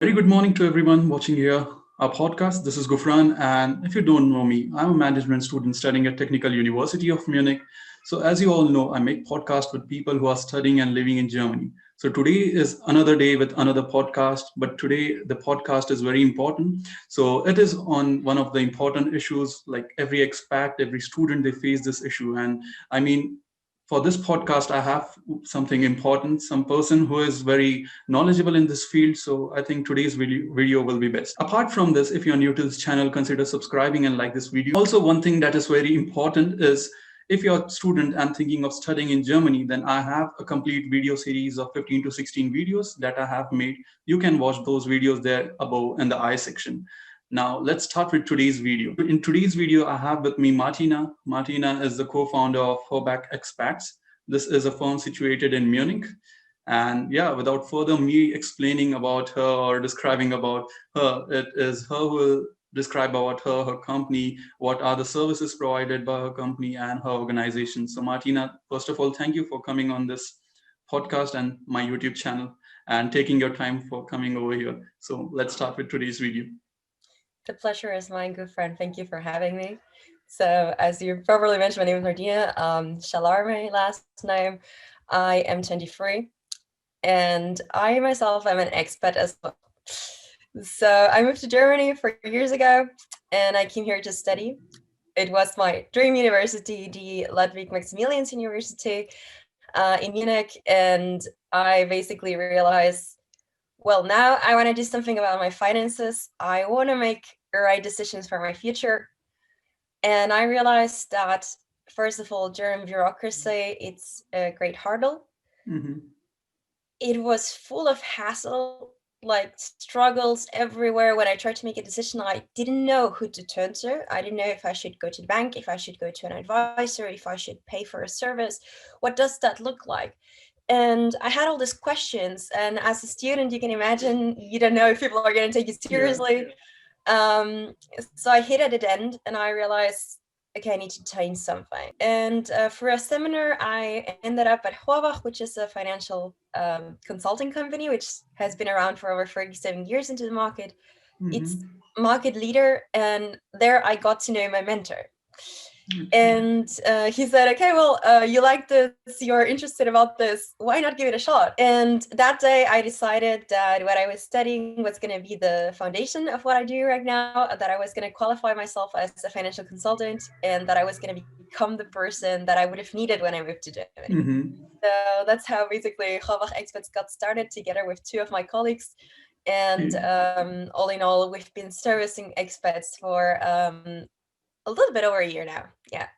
Very good morning to everyone watching here our podcast. This is Gufran, and if you don't know me, I'm a management student studying at Technical University of Munich. So, as you all know, I make podcasts with people who are studying and living in Germany. So today is another day with another podcast, but today the podcast is very important. So it is on one of the important issues. Like every expat, every student, they face this issue, and I mean, for this podcast, I have something important, some person who is very knowledgeable in this field. So I think today's video will be best. Apart from this, if you're new to this channel, consider subscribing and like this video. Also, one thing that is very important is if you're a student and thinking of studying in Germany, then I have a complete video series of 15 to 16 videos that I have made. You can watch those videos there above in the I section. Now, let's start with today's video. In today's video, I have with me Martina. Martina is the co-founder of HorbachExpats. This is a firm situated in Munich. And yeah, without further me explaining about her or describing about her, it is her who will describe about her, her company, what are the services provided by her company and her organization. So Martina, first of all, thank you for coming on this podcast and my YouTube channel and taking your time for coming over here. So let's start with today's video. The pleasure is mine, good friend. Thank you for having me. So, as you probably mentioned, my name is Martina. Shalarme, last name. I am 23, and I myself am an expat as well. So, I moved to Germany 4 years ago, and I came here to study. It was my dream university, the Ludwig Maximilians University in Munich, and I basically realized, well, now I want to do something about my finances. I want to make right decisions for my future. And I realized that, first of all, German bureaucracy, it's a great hurdle. Mm-hmm. It was full of hassle, like struggles everywhere. When I tried to make a decision, I didn't know who to turn to. I didn't know if I should go to the bank, if I should go to an advisor, if I should pay for a service. What does that look like? And I had all these questions. And as a student, you can imagine you don't know if people are going to take you Yeah. seriously. So I hit at a dead end, and I realized, okay, I need to change something. And for a seminar, I ended up at Horbach, which is a financial consulting company, which has been around for over 37 years into the market. It's Mm-hmm. market leader, and there I got to know my mentor. Okay. And he said, okay, well, you like this, you're interested about this, why not give it a shot? And that day I decided that what I was studying was going to be the foundation of what I do right now, that I was going to qualify myself as a financial consultant, and that I was going to become the person that I would have needed when I moved to Germany. Mm-hmm. So that's how basically HorbachExpats got started, together with two of my colleagues. And Okay. all in all, we've been servicing expats for a little bit over a year now. Yeah.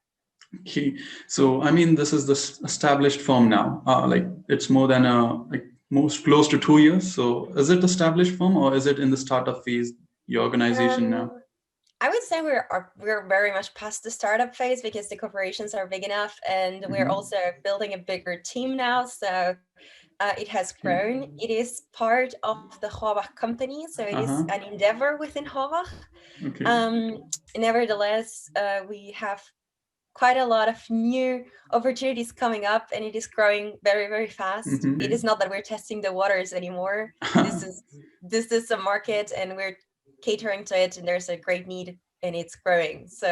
Okay. So, I mean, this is the established firm now. Like it's more than like most close to 2 years. So, is it established firm or is it in the startup phase? Your organization Um, now. I would say we're very much past the startup phase because the corporations are big enough, and we're Mm-hmm. also building a bigger team now. So it has Okay. grown. It is part of the Horbach company, so it is Uh huh. an endeavor within Horbach. Okay. Um, Nevertheless, we have quite a lot of new opportunities coming up, and it is growing very, very fast. It Mm-hmm. is not that we're testing the waters anymore. This is this is a market, and we're catering to it, and there's a great need, and it's growing. So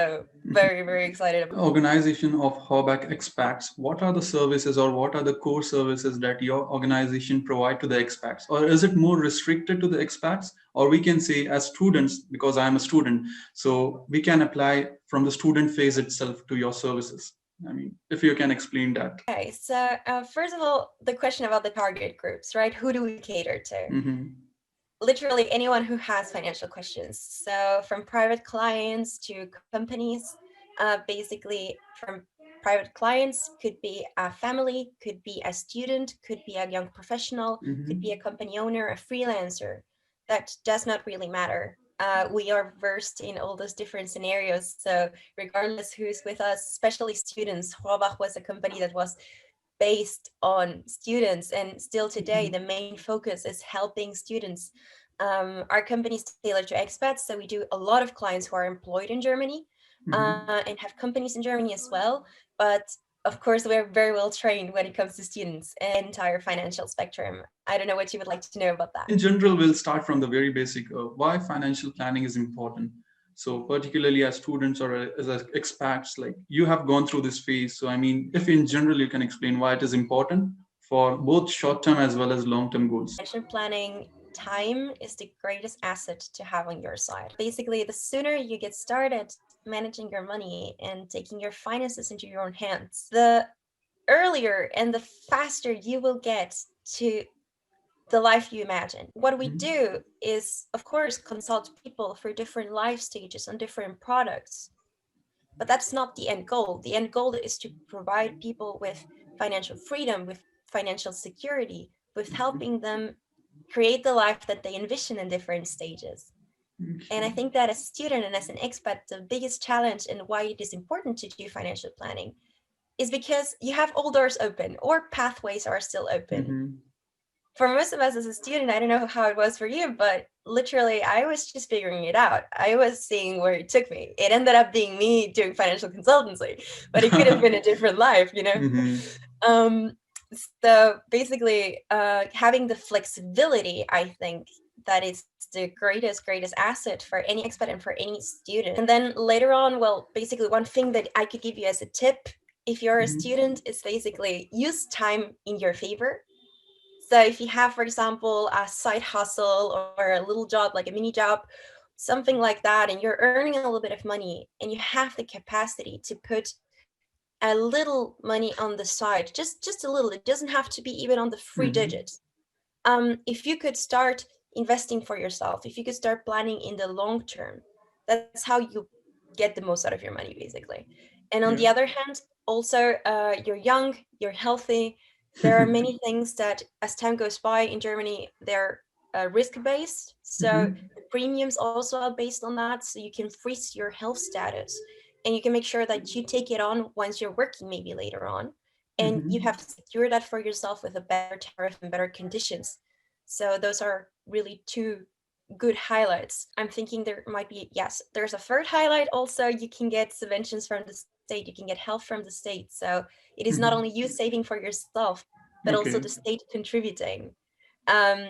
very, very excited The organization of Horbach expats, what are the services or what are the core services that your organization provide to the expats? Or is it more restricted to the expats? Or we can say as students, because I am a student, so we can apply from the student phase itself to your services. I mean, if you can explain that. Okay, so first of all, the question about the target groups, right? Who do we cater to? Mm-hmm. Literally anyone who has financial questions. So from private clients to companies, basically from private clients could be a family, could be a student, could be a young professional, could be a Mm-hmm. company owner, a freelancer. That does not really matter. We are versed in all those different scenarios. So regardless who's with us, especially students, Horbach was a company that was based on students, and still today the main focus is helping students. Our company is tailored to expats, so we do a lot of clients who are employed in Germany, Mm-hmm. and have companies in Germany as well. But of course, we're very well trained when it comes to students and entire financial spectrum. I don't know what you would like to know about that. In general, we'll start from the very basic why financial planning is important. So, particularly as students or as expats, like you have gone through this phase. So, I mean, if in general you can explain why it is important for both short term as well as long term goals. Financial planning, time is the greatest asset to have on your side. Basically, the sooner you get started managing your money and taking your finances into your own hands, the earlier and the faster you will get to the life you imagine. What we Mhm. do is, of course, consult people for different life stages on different products, but that's not the end goal. The end goal is to provide people with financial freedom, with financial security, with helping them create the life that they envision in different stages. And I Okay. think that as a student and as an expat, the biggest challenge and why it is important to do financial planning is because you have all doors open or pathways are still open. Mhm. For most of us as a student, I don't know how it was for you, but literally I was just figuring it out. I was seeing where it took me. It ended up being me doing financial consultancy, but it could have been a different life, you know? Mhm. Um, so basically, having the flexibility, I think that is the greatest asset for any expat and for any student. And then later on, well, basically one thing that I could give you as a tip if you're a Mhm. student is basically use time in your favor. So if you have, for example, a side hustle or a little job, like a mini job, something like that, and you're earning a little bit of money and you have the capacity to put a little money on the side, just a little, it doesn't have to be even on the three Mhm. digits. If you could start investing for yourself, if you could start planning in the long term, that's how you get the most out of your money, basically. And on the Yeah. other hand, also, you're young, you're healthy. There are many things that, as time goes by in Germany, they're risk based. So Mhm. the premiums also are based on that. So you can freeze your health status and you can make sure that you take it on once you're working, maybe later on. And you Mhm. have secured that for yourself with a better tariff and better conditions. So those are really two good highlights. I'm thinking there might be, yes, there's a third highlight also. You can get subventions from the state, you can get help from the state. So it is not only Mhm. you saving for yourself, but also the Okay. state contributing. Um,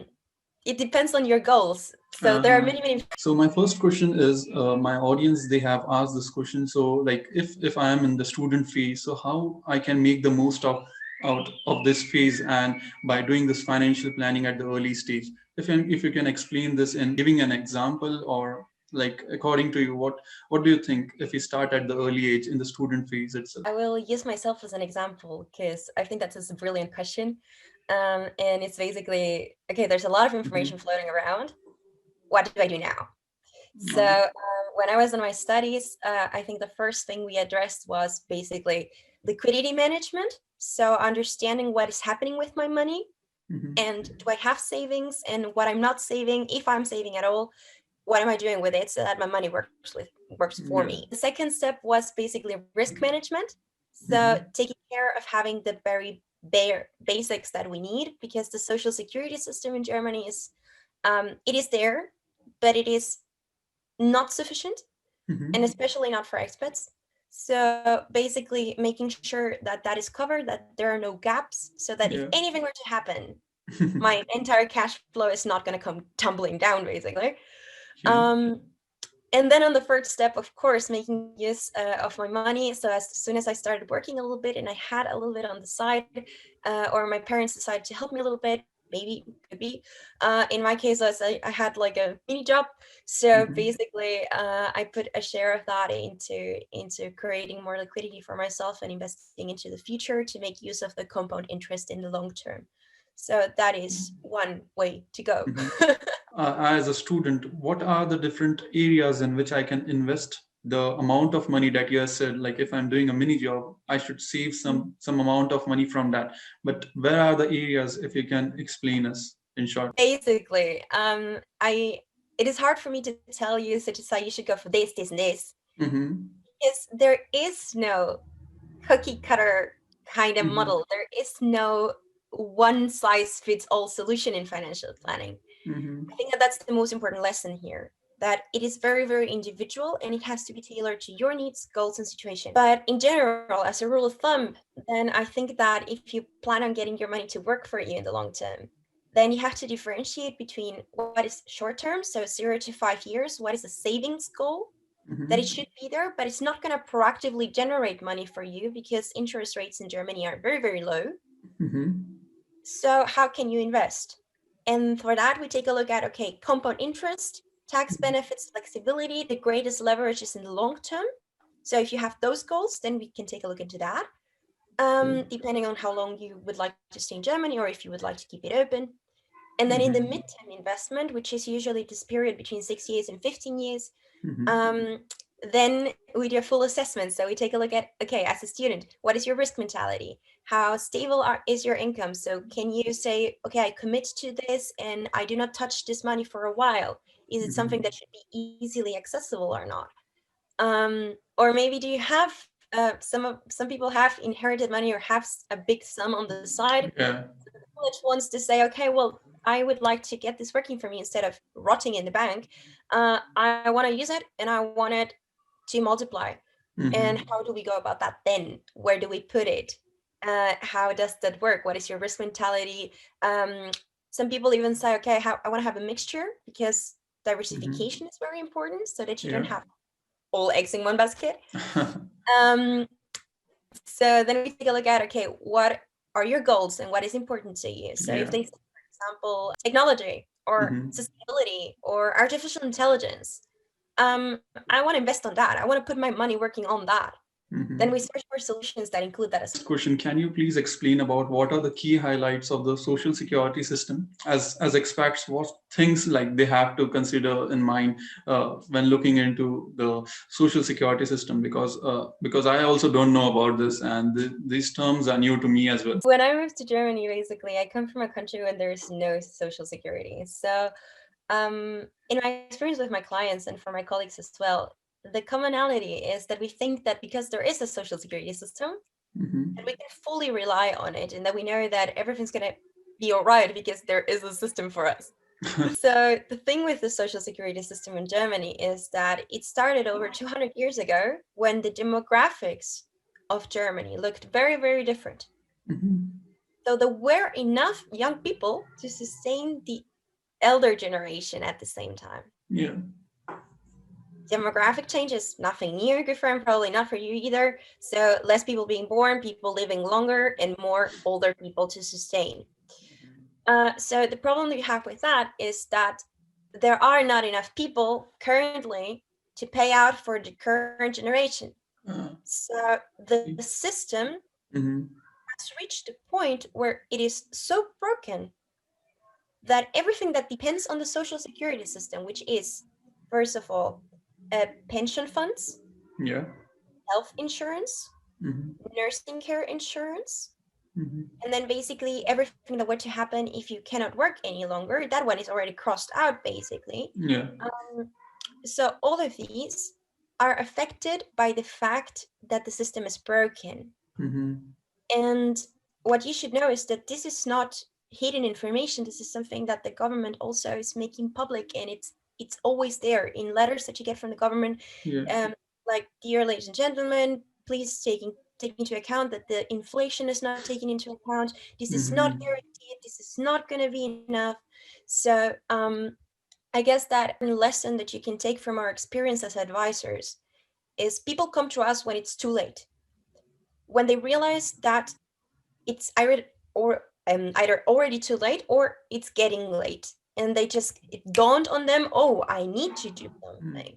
it depends on your goals. So there are Uh-huh. many So my first question is, my audience, they have asked this question. So like, if I am in the student phase, so how I can make the most of out of this phase, and by doing this financial planning at the early stage. If you can explain this in giving an example, or like according to you, what do you think if we start at the early age in the student phase itself? I will use myself as an example because I think that's a brilliant question. And it's basically okay, there's a lot of information Mm-hmm. floating around. What do I do now? So Uh, when I was in my studies, I think the first thing we addressed was basically liquidity management. So understanding what is happening with my money mhm. and do I have savings and what I'm not saving, if I'm saving at all, what am I doing with it so that my money works for me. Yeah. The second step was basically risk management. So Mm-hmm. taking care of having the very bare basics that we need because the social security system in Germany is it is there, but it is not sufficient, and Mm-hmm. especially not for expats. So basically, making sure that that is covered, that there are no gaps, so that if Yeah. anything were to happen, my entire cash flow is not going to come tumbling down, basically. Okay. Um, and then on the third step, of course, making use of my money. So as soon as I started working a little bit and I had a little bit on the side, or my parents decided to help me a little bit, maybe could be. In my case, I had like a mini job. So Mm-hmm. basically, I put a share of that into creating more liquidity for myself and investing into the future to make use of the compound interest in the long term. So that is one way to go. Mm-hmm. As a student, what are the different areas in which I can invest the amount of money that you have said? Like if I'm doing a mini job, I should save some amount of money from that. But where are the areas, if you can explain us in short? Basically, I it is hard for me to tell you such as how you should go for this, this, and this, Mm-hmm. because there is no cookie cutter kind of Mm-hmm. model. There is no one size fits all solution in financial planning. Mm-hmm. I think that that's the most important lesson here. that it is very, very individual and it has to be tailored to your needs, goals, and situation. But in general, as a rule of thumb, then I think that if you plan on getting your money to work for you in the long term, then you have to differentiate between what is short term, so 0 to 5 years, what is a savings goal, that it Mm-hmm. should be there, but it's not going to proactively generate money for you because interest rates in Germany are very, very low. Mm-hmm. So how can you invest? And for that, we take a look at, okay, compound interest, tax benefits, flexibility. The greatest leverage is in the long term. So if you have those goals, then we can take a look into that. Depending on how long you would like to stay in Germany or if you would like to keep it open. And then in the Mm-hmm. midterm investment, which is usually this period between 6 years and 15 years, Mm-hmm. um, then we do a full assessment. So we take a look at, okay, as a student, what is your risk mentality? How stable is your income? So can you say, okay, I commit to this and I do not touch this money for a while? Is it something that should be easily accessible or not? Or maybe do you have some people have inherited money or have a big sum on the side? Yeah. The college wants to say, okay, well, I would like to get this working for me instead of rotting in the bank. I want to use it and I want it to multiply. And Mm-hmm. how do we go about that then? Where do we put it? How does that work? What is your risk mentality? Um, some people even say, okay, I want to have a mixture because Mm-hmm. diversification is very important so that you don't Yeah. have all eggs in one basket. Um, so then we take a look at, okay, what are your goals and what is important to you? So if Yeah. they say, for example, technology or Mm-hmm. sustainability or artificial intelligence, I want to invest on that. I want to put my money working on that. Then we Mm-hmm. search for solutions that include that as First well. question, can you please explain about what are the key highlights of the social security system? As expats, what things like they have to consider in mind when looking into the social security system? Because I also don't know about this, and these terms are new to me as well. When I moved to Germany, basically, I come from a country where there's no social security. So, in my experience with my clients and for my colleagues as well, the commonality is that we think that because there is a social security system, Mm-hmm. that we can fully rely on it and that we know that everything's going to be all right because there is a system for us. So the thing with the social security system in Germany is that it started over 200 years ago when the demographics of Germany looked very, very different. Mm-hmm. So there were enough young people to sustain the elder generation at the same time. Yeah. Demographic changes, nothing new, good friend, probably not for you either. So less people being born, people living longer, and more older people to sustain. So the problem that you have with that is that there are not enough people currently to pay out for the current generation. Uh, So the system mm-hmm. has reached a point where it is so broken that everything that depends on the social security system, which is, first of all, pension funds, Yeah. health insurance, Mm-hmm. nursing care insurance, Mm-hmm. and then basically everything that were to happen if you cannot work any longer, that one is already crossed out, basically. Yeah. Um, so all of these are affected by the fact that the system is broken. Mm-hmm. And what you should know is that this is not hidden information. This is something that the government also is making public, and it's always there in letters that you get from the government. Yeah. Like, dear ladies and gentlemen, please take into account that the inflation is not taken into account. This is not Mm-hmm. guaranteed. This is not going to be enough. So I guess that a lesson that you can take from our experience as advisors is people come to us when it's too late, when they realize that it's either already too late or it's getting late, and it dawned on them, oh, I need to do something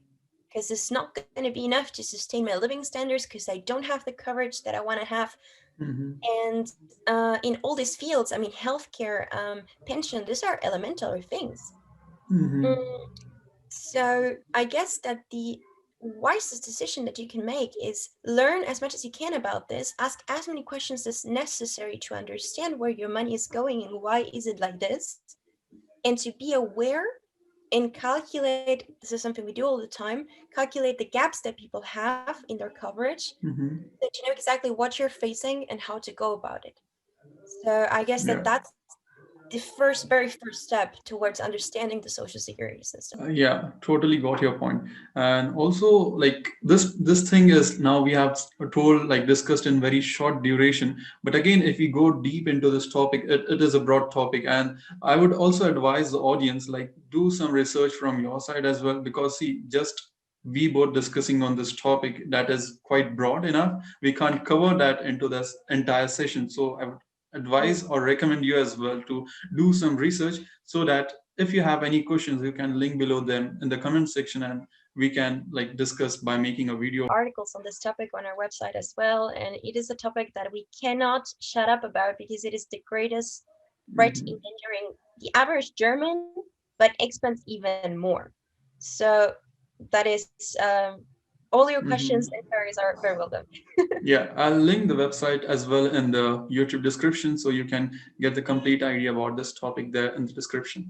because it's not going to be enough to sustain my living standards because I don't have the coverage that I want to have. Mm-hmm. And in all these fields, I mean, healthcare, pension, these are elementary things. Mm-hmm. Mm, so I guess that the wisest decision that you can make is learn as much as you can about this, ask as many questions as necessary to understand where your money is going and why is it like this, and to be aware and calculate, this is something we do all the time, calculate the gaps that people have in their coverage, Mm-hmm. that you know exactly what you're facing and how to go about it. So I guess that Yeah. that's the very first step towards understanding the social security system. Yeah, totally got your point. And also, like this thing is now we have told, like discussed in very short duration. But again, if we go deep into this topic, it is a broad topic. And I would also advise the audience, like do some research from your side as well, because see, just we both discussing on this topic that is quite broad enough. We can't cover that into this entire session. So I would Mm. advise or recommend you as well to do some research, so that if you have any questions, you can link below them in the comment section, and we can like discuss by making a video. Articles on this topic on our website as well, and it is a topic that we cannot shut up about because it is the greatest threat Mhm. endangering the average German, but expats even more. So that is all your questions and Mhm. queries are very welcome. Yeah, I'll link the website as well in the YouTube description, so you can get the complete idea about this topic there in the description.